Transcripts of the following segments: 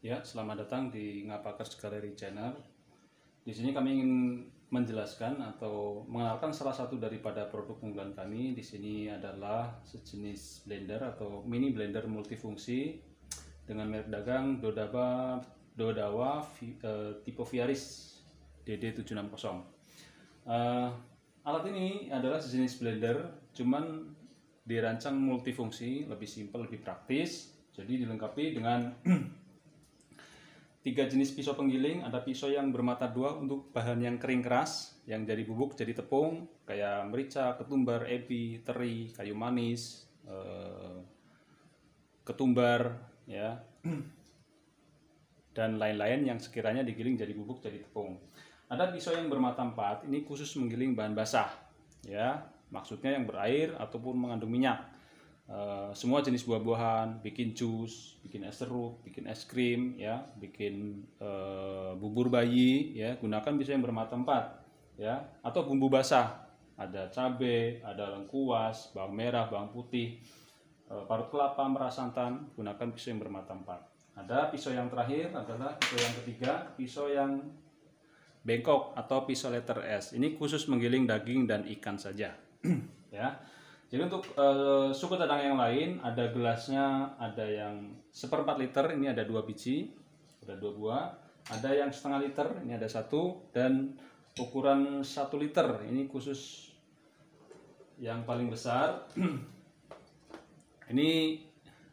Ya, selamat datang di Ngapakers Gallery Channel. Di sini kami ingin menjelaskan atau mengenalkan salah satu daripada produk unggulan kami. Di sini adalah sejenis blender atau mini blender multifungsi dengan merek dagang Dodawa tipe Viaris DD760. Alat ini adalah sejenis blender, cuman dirancang multifungsi, lebih simpel, lebih praktis. Jadi dilengkapi dengan 3 jenis pisau penggiling. Ada pisau yang bermata 2 untuk bahan yang kering keras, yang jadi bubuk, jadi tepung, kayak merica, ketumbar, ebi, teri, kayu manis, ketumbar, ya, dan lain-lain yang sekiranya digiling jadi bubuk, jadi tepung. Ada pisau yang bermata 4, ini khusus menggiling bahan basah, ya, maksudnya yang berair ataupun mengandung minyak. Semua jenis buah-buahan, bikin jus, bikin es serut, bikin es krim, ya, bikin bubur bayi, ya, gunakan pisau yang bermata 4, ya, atau bumbu basah, ada cabai, ada lengkuas, bawang merah, bawang putih, parut kelapa, merah santan, gunakan pisau yang bermata 4. Ada pisau yang terakhir adalah pisau yang ketiga, pisau yang bengkok atau pisau letter S. Ini khusus menggiling daging dan ikan saja. Ya. Jadi untuk suku cadang yang lain, ada gelasnya, ada yang 1/4 liter, ini ada 2 biji, ada 2 buah. Ada yang setengah liter, ini ada 1, dan ukuran 1 liter, ini khusus yang paling besar. Ini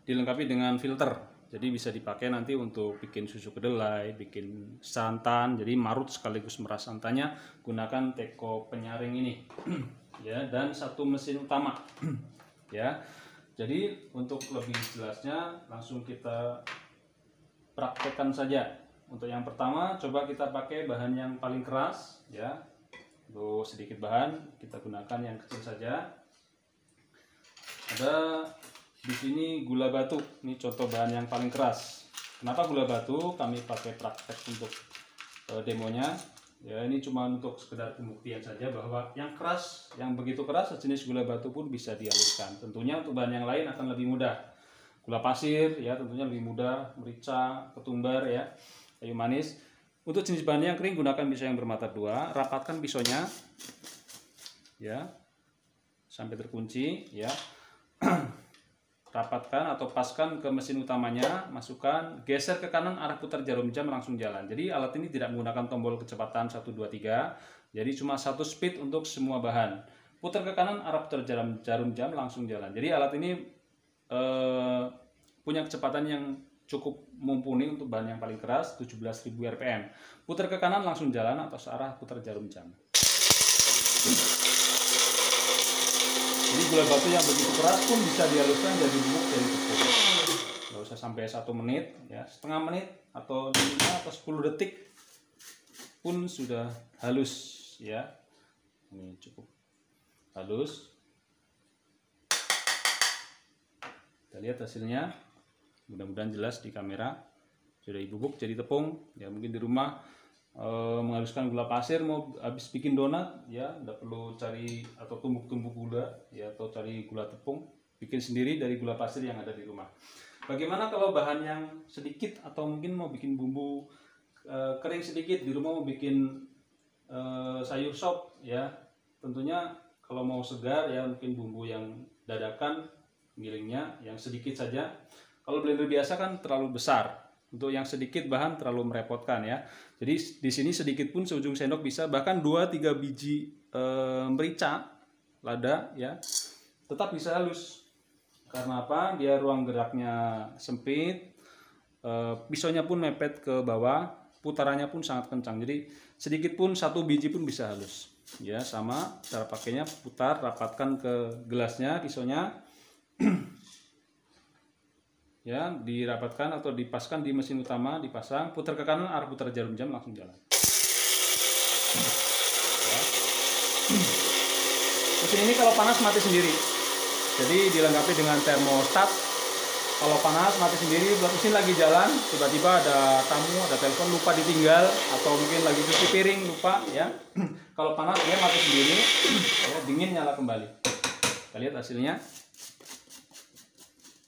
dilengkapi dengan filter, jadi bisa dipakai nanti untuk bikin susu kedelai, bikin santan, jadi marut sekaligus merah santannya, gunakan teko penyaring ini. Ya, dan 1 mesin utama. Ya, jadi untuk lebih jelasnya langsung kita praktekkan saja. Untuk yang pertama, coba kita pakai bahan yang paling keras, ya. Untuk sedikit bahan kita gunakan yang kecil saja. Ada di sini gula batu, ini contoh bahan yang paling keras. Kenapa gula batu? Kami pakai praktek untuk demonya. Ya, ini cuma untuk sekedar pembuktian saja bahwa yang keras, yang begitu keras sejenis gula batu pun bisa dihaluskan. Tentunya untuk bahan yang lain akan lebih mudah. Gula pasir, ya, tentunya lebih mudah. Merica, ketumbar, ya, kayu manis. Untuk jenis bahan yang kering gunakan pisau yang bermata 2. Rapatkan pisaunya, ya, sampai terkunci, ya. Rapatkan atau paskan ke mesin utamanya, masukkan, geser ke kanan arah putar jarum jam, langsung jalan. Jadi alat ini tidak menggunakan tombol kecepatan 1, 2, 3, jadi cuma 1 speed untuk semua bahan. Putar ke kanan arah putar jarum jam, langsung jalan. Jadi alat ini punya kecepatan yang cukup mumpuni untuk bahan yang paling keras, 17.000 rpm. Putar ke kanan langsung jalan atau searah putar jarum jam. Jadi gula batu yang begitu keras pun bisa dihaluskan jadi bubuk, jadi tepung. Nggak usah sampai 1 menit, ya, setengah menit atau 5 atau 10 detik pun sudah halus, ya. Ini cukup halus. Kita lihat hasilnya, mudah-mudahan jelas di kamera. Sudah bubuk jadi tepung, ya. Mungkin di rumah menghaluskan gula pasir, mau habis bikin donat, ya, nggak perlu cari atau tumbuk-tumbuk gula, ya, atau cari gula tepung, bikin sendiri dari gula pasir yang ada di rumah. Bagaimana kalau bahan yang sedikit atau mungkin mau bikin bumbu kering sedikit di rumah, mau bikin sayur sop, ya, tentunya kalau mau segar, ya, mungkin bumbu yang dadakan gilingnya yang sedikit saja. Kalau blender biasa kan terlalu besar. Untuk yang sedikit bahan terlalu merepotkan, ya. Jadi di sini sedikit pun seujung sendok bisa, bahkan 2-3 biji merica lada, ya, tetap bisa halus. Karena apa? Dia ruang geraknya sempit, pisaunya pun mepet ke bawah, putarannya pun sangat kencang. Jadi sedikit pun 1 biji pun bisa halus. Ya, sama cara pakainya, putar, rapatkan ke gelasnya pisaunya. Ya, dirapatkan atau dipaskan di mesin utama, dipasang, putar ke kanan arah putar jarum jam, langsung jalan. Ya. Mesin ini kalau panas mati sendiri, jadi dilengkapi dengan termostat. Kalau panas mati sendiri, mesin lagi jalan, tiba-tiba ada tamu, ada telepon, lupa ditinggal, atau mungkin lagi cuci piring, lupa, ya. Kalau panas dia mati sendiri, ya, dingin nyala kembali. Kita lihat hasilnya.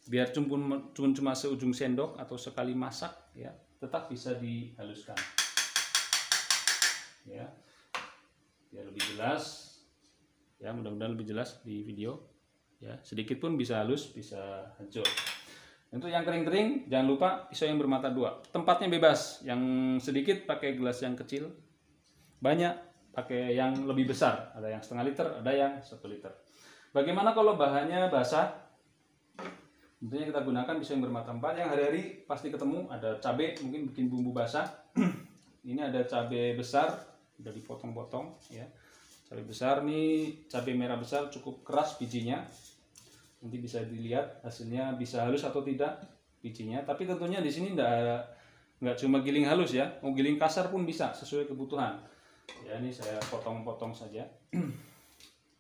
Biar cuma seujung sendok atau sekali masak, ya, tetap bisa dihaluskan. Ya, biar lebih jelas. Ya, mudah-mudahan lebih jelas di video. Ya, sedikit pun bisa halus, bisa hancur. Untuk yang kering-kering, jangan lupa pisau yang bermata 2. Tempatnya bebas. Yang sedikit pakai gelas yang kecil, banyak pakai yang lebih besar. Ada yang setengah liter, ada yang 1 liter. Bagaimana kalau bahannya basah? Tentunya kita gunakan pisau yang bermata 4. Yang hari-hari pasti ketemu. Ada cabai, mungkin bikin bumbu basah. Ini ada cabai besar, udah dipotong-potong. Ya, cabai besar nih, cabai merah besar, cukup keras bijinya. Nanti bisa dilihat hasilnya bisa halus atau tidak bijinya. Tapi tentunya di sini nggak cuma giling halus ya, mau giling kasar pun bisa sesuai kebutuhan. Ya, ini saya potong-potong saja.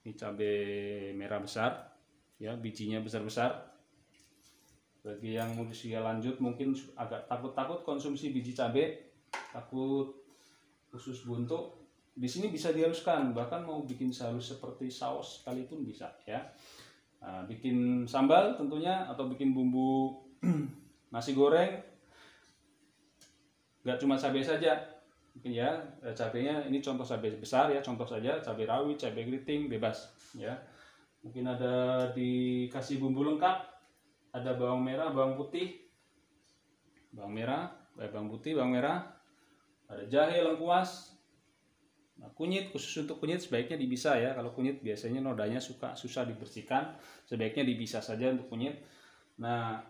Ini cabai merah besar, ya bijinya besar-besar. Bagi yang usia lanjut mungkin agak takut-takut konsumsi biji cabai, takut usus buntu. Di sini bisa dihaluskan, bahkan mau bikin halus seperti saus sekalipun bisa ya. Nah, bikin sambal tentunya atau bikin bumbu nasi goreng nggak cuma cabai saja mungkin ya, cabainya ini contoh cabai besar ya, contoh saja cabai rawit, cabai keriting bebas ya. Mungkin ada dikasih bumbu lengkap, ada bawang merah, bawang putih, bawang merah, bawang putih, bawang merah, ada jahe, lengkuas. Nah, kunyit, khusus untuk kunyit sebaiknya dibisa ya. Kalau kunyit biasanya nodanya susah dibersihkan, sebaiknya dibisa saja untuk kunyit. Nah,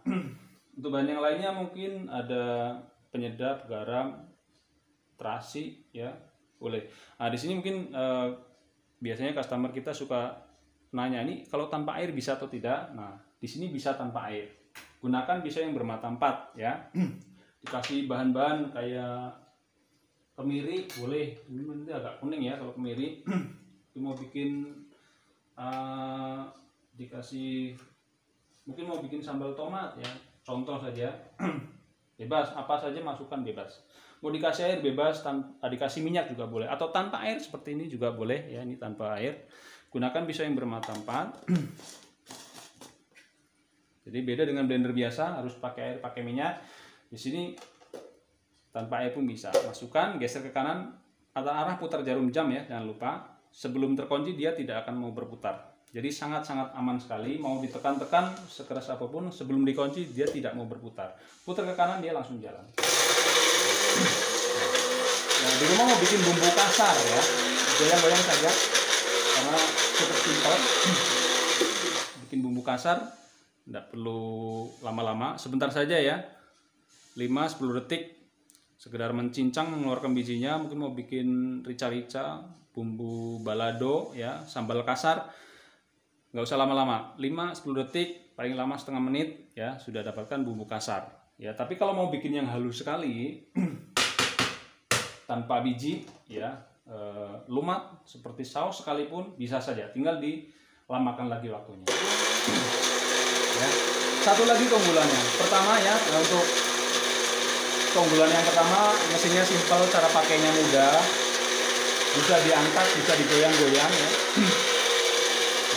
untuk bahan yang lainnya mungkin ada penyedap, garam, terasi ya, boleh. Nah, di sini mungkin biasanya customer kita suka nanya ini kalau tanpa air bisa atau tidak. Nah, di sini bisa tanpa air. Gunakan pisau yang bermata 4 ya. Dikasih bahan-bahan kayak kemiri boleh, ini nanti agak kuning ya kalau kemiri. Mau bikin dikasih, mungkin mau bikin sambal tomat ya, contoh saja. Bebas, apa saja masukkan bebas. Mau dikasih air bebas, dikasih minyak juga boleh, atau tanpa air seperti ini juga boleh ya. Ini tanpa air. Gunakan pisau yang bermata 4. Jadi beda dengan blender biasa, harus pakai air, pakai minyak. Di sini tanpa air pun bisa. Masukkan, geser ke kanan atau arah putar jarum jam ya, jangan lupa. Sebelum terkunci dia tidak akan mau berputar. Jadi sangat-sangat aman sekali. Mau ditekan-tekan sekeras apapun, sebelum dikunci dia tidak mau berputar. Putar ke kanan dia langsung jalan. Nah, di rumah mau bikin bumbu kasar ya, goyang-goyang saja karena cukup simpel. Bikin bumbu kasar tidak perlu lama-lama, sebentar saja ya, 5-10 detik. Sekedar mencincang, mengeluarkan bijinya. Mungkin mau bikin rica-rica, bumbu balado ya, sambal kasar, nggak usah lama-lama, 5-10 detik, paling lama setengah menit ya, sudah dapatkan bumbu kasar ya. Tapi kalau mau bikin yang halus sekali tanpa biji ya, lumat seperti saus sekalipun bisa saja, tinggal dilamakan lagi waktunya ya. Satu lagi keunggulannya, pertama ya, untuk keunggulan yang pertama, mesinnya simpel, cara pakainya mudah, bisa diangkat, bisa digoyang-goyang ya.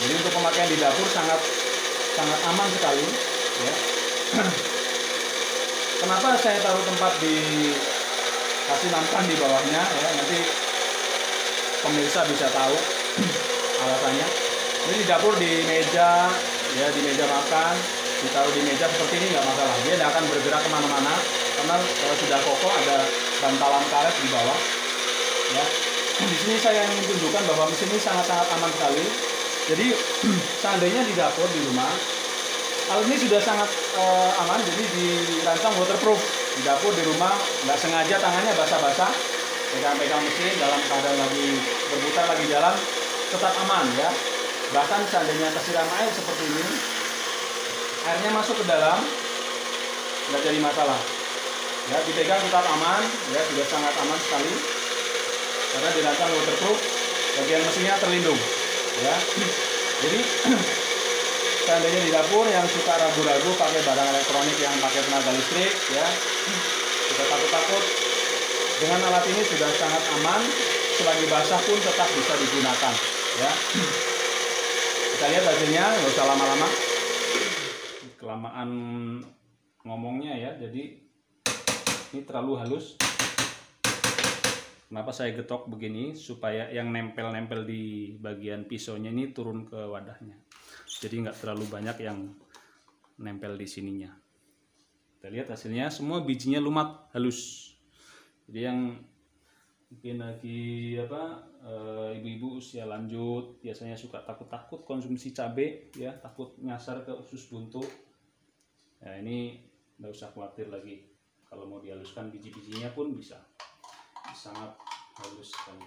Jadi untuk pemakaian di dapur sangat aman sekali ya. Kenapa saya taruh tempat di kasih nampan di bawahnya ya, nanti pemirsa bisa tahu alasannya. Ini di dapur, di meja ya, di meja makan, ditaruh di meja seperti ini nggak masalah, dia tidak akan bergerak kemana-mana karena sudah kokoh, ada bantalan karet di bawah ya. Di sini saya ingin tunjukkan bahwa mesin ini sangat-sangat aman sekali. Jadi seandainya di dapur di rumah, hal ini sudah sangat aman, jadi dirancang waterproof. Di dapur di rumah nggak sengaja tangannya basah-basah, pegang-pegang mesin dalam keadaan lagi berputar, lagi jalan, tetap aman ya. Bahkan seandainya kesiram air seperti ini, airnya masuk ke dalam, nggak jadi masalah ya, dipegang tetap aman ya, sudah sangat aman sekali karena dirancang waterproof, bagian mesinnya terlindung ya. Jadi seandainya di dapur yang suka ragu-ragu pakai barang elektronik yang pakai tenaga listrik ya, sudah takut-takut, dengan alat ini sudah sangat aman. Selagi basah pun tetap bisa digunakan ya. Kita lihat hasilnya, nggak usah lama-lama, kelamaan ngomongnya ya. Jadi Ini terlalu halus. Kenapa saya getok begini? Supaya yang nempel-nempel di bagian pisaunya ini turun ke wadahnya. Jadi nggak terlalu banyak yang nempel di sininya. Kita lihat hasilnya, semua bijinya lumat, halus. Jadi yang mungkin lagi ibu-ibu usia lanjut biasanya suka takut-takut konsumsi cabai, ya, takut nyasar ke usus buntu. Ya, ini nggak usah khawatir lagi. Kalau mau dihaluskan biji-bijinya pun bisa. Sangat halus sekali.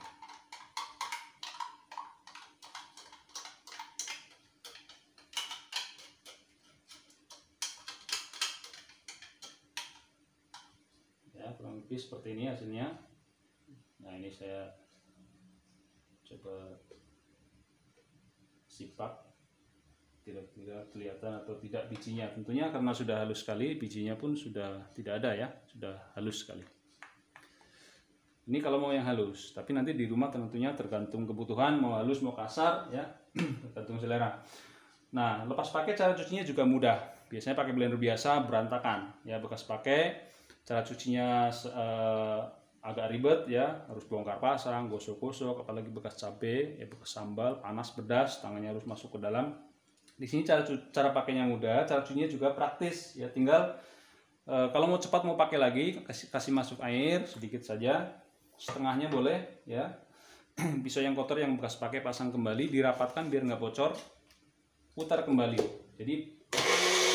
Ya, kurang lebih seperti ini hasilnya. Nah, ini saya coba sipak, kira-kira kelihatan atau tidak bijinya. Tentunya karena sudah halus sekali, bijinya pun sudah tidak ada, ya, sudah halus sekali. Ini kalau mau yang halus, tapi nanti di rumah tentunya tergantung kebutuhan, mau halus mau kasar, ya, tergantung selera. Nah, lepas pakai cara cucinya juga mudah. Biasanya pakai blender biasa berantakan, ya, bekas pakai. Cara cucinya agak ribet, ya, harus bongkar pasang, gosok-gosok, apalagi bekas cabai, ya, bekas sambal, panas, pedas, tangannya harus masuk ke dalam. Di sini cara pakainya mudah, cara cucinya juga praktis, ya, tinggal kalau mau cepat mau pakai lagi, kasih masuk air sedikit saja. Setengahnya boleh, ya. Pisau yang kotor yang bekas pakai pasang kembali, dirapatkan biar nggak bocor, putar kembali. Jadi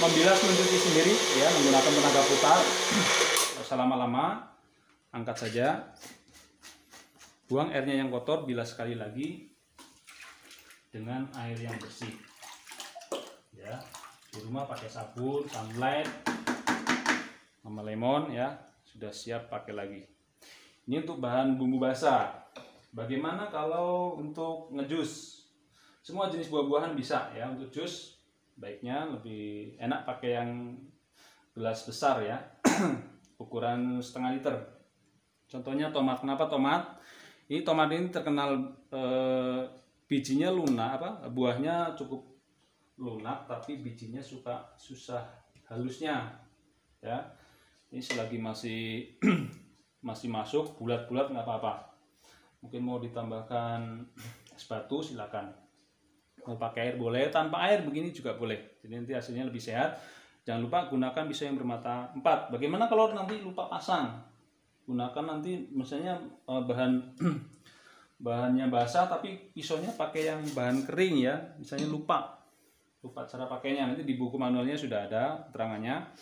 membilas mencuci sendiri, ya, menggunakan tenaga putar. Selama lama angkat saja, buang airnya yang kotor, bilas sekali lagi dengan air yang bersih, ya. Di rumah pakai sabun, sunlight sama lemon, ya, sudah siap pakai lagi. Ini untuk bahan bumbu basah. Bagaimana kalau untuk ngejus? Semua jenis buah-buahan bisa, ya, untuk jus. Baiknya lebih enak pakai yang gelas besar, ya. Ukuran setengah liter. Contohnya tomat. Kenapa tomat? Ini tomat ini terkenal bijinya lunak, buahnya cukup lunak, tapi bijinya susah halusnya, ya. Ini selagi masih masih masuk bulat-bulat nggak apa-apa. Mungkin mau ditambahkan es batu silakan. Mau pakai air boleh, tanpa air begini juga boleh. Jadi nanti hasilnya lebih sehat. Jangan lupa gunakan pisau yang bermata 4. Bagaimana kalau nanti lupa pasang? Gunakan nanti misalnya bahannya basah tapi pisaunya pakai yang bahan kering, ya. Misalnya lupa cara pakainya, nanti di buku manualnya sudah ada keterangannya.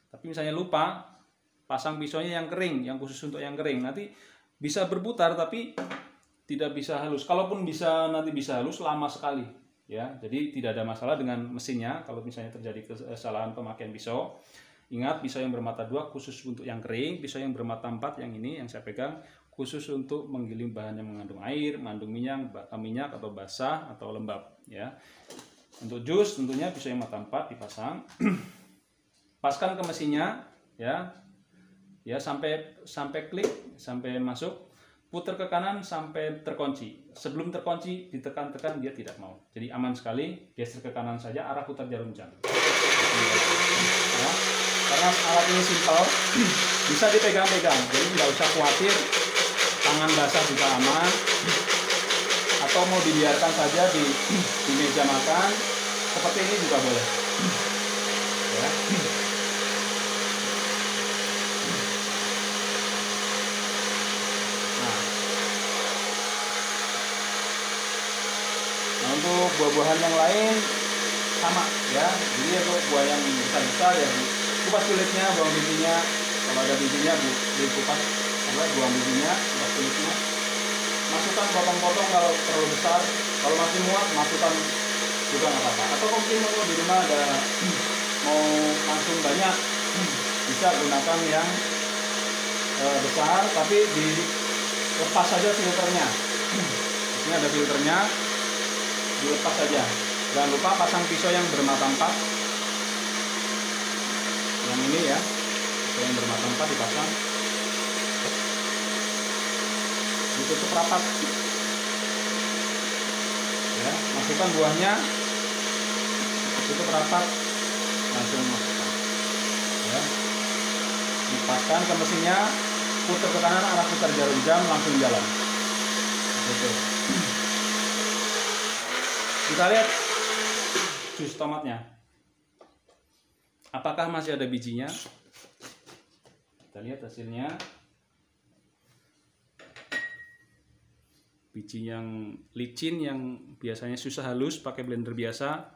Tapi misalnya lupa, pasang pisaunya yang kering, yang khusus untuk yang kering. Nanti bisa berputar tapi tidak bisa halus. Kalaupun nanti bisa halus lama sekali, ya. Jadi tidak ada masalah dengan mesinnya kalau misalnya terjadi kesalahan pemakaian pisau. Ingat, pisau yang bermata 2 khusus untuk yang kering, pisau yang bermata 4 yang ini yang saya pegang khusus untuk menggiling bahan yang mengandung air, mengandung minyak atau basah atau lembab, ya. Untuk jus tentunya pisau yang mata 4 dipasang. Paskan ke mesinnya, ya. Ya, sampai klik, sampai masuk, putar ke kanan sampai terkunci. Sebelum terkunci ditekan-tekan, dia tidak mau. Jadi aman sekali, geser ke kanan saja arah putar jarum jam. Ya, karena alat ini simpel, bisa dipegang-pegang, jadi nggak usah khawatir, tangan basah juga aman. Atau mau dibiarkan saja di meja makan, seperti ini juga boleh. Ya. Untuk buah-buahan yang lain sama, ya. Jadi untuk buah yang besar-besar ya kupas kulitnya, buang bijinya. Kalau ada bijinya dikupas, buang bijinya, kupas kulitnya. Masukkan potong-potong kalau terlalu besar. Kalau masih muat, masukkan juga nggak apa-apa. Atau mungkin kalau di rumah ada mau langsung banyak, bisa gunakan yang besar tapi dilepas saja filternya. Ini ada filternya, dilepas saja. Jangan lupa pasang pisau yang bermata 4. Yang ini, ya, pisau yang bermata 4 dipasang. Ditutup rapat. Ya, masukkan buahnya, tutup rapat, langsung masukkan. Ya, paskan ke mesinnya, putar ke kanan arah putar jarum jam, langsung jalan. Gitu. Kita lihat jus tomatnya. Apakah masih ada bijinya? Kita lihat hasilnya. Biji yang licin yang biasanya susah halus pakai blender biasa,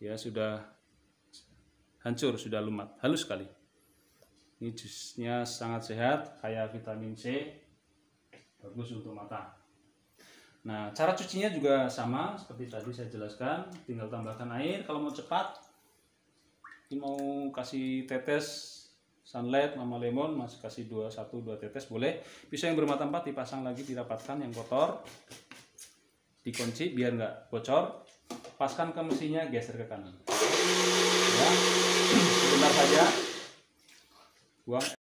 ya sudah hancur, sudah lumat, halus sekali. Ini jusnya sangat sehat, kaya vitamin C, bagus untuk mata. Nah, cara cucinya juga sama seperti tadi saya jelaskan, tinggal tambahkan air. Kalau mau cepat, ini mau kasih tetes sunlight sama lemon, masih kasih 2 tetes boleh. Pisau yang bermata 4 dipasang lagi, dirapatkan yang kotor, dikunci biar nggak bocor. Paskan ke mesinnya, geser ke kanan. Ya, sebentar saja. Buang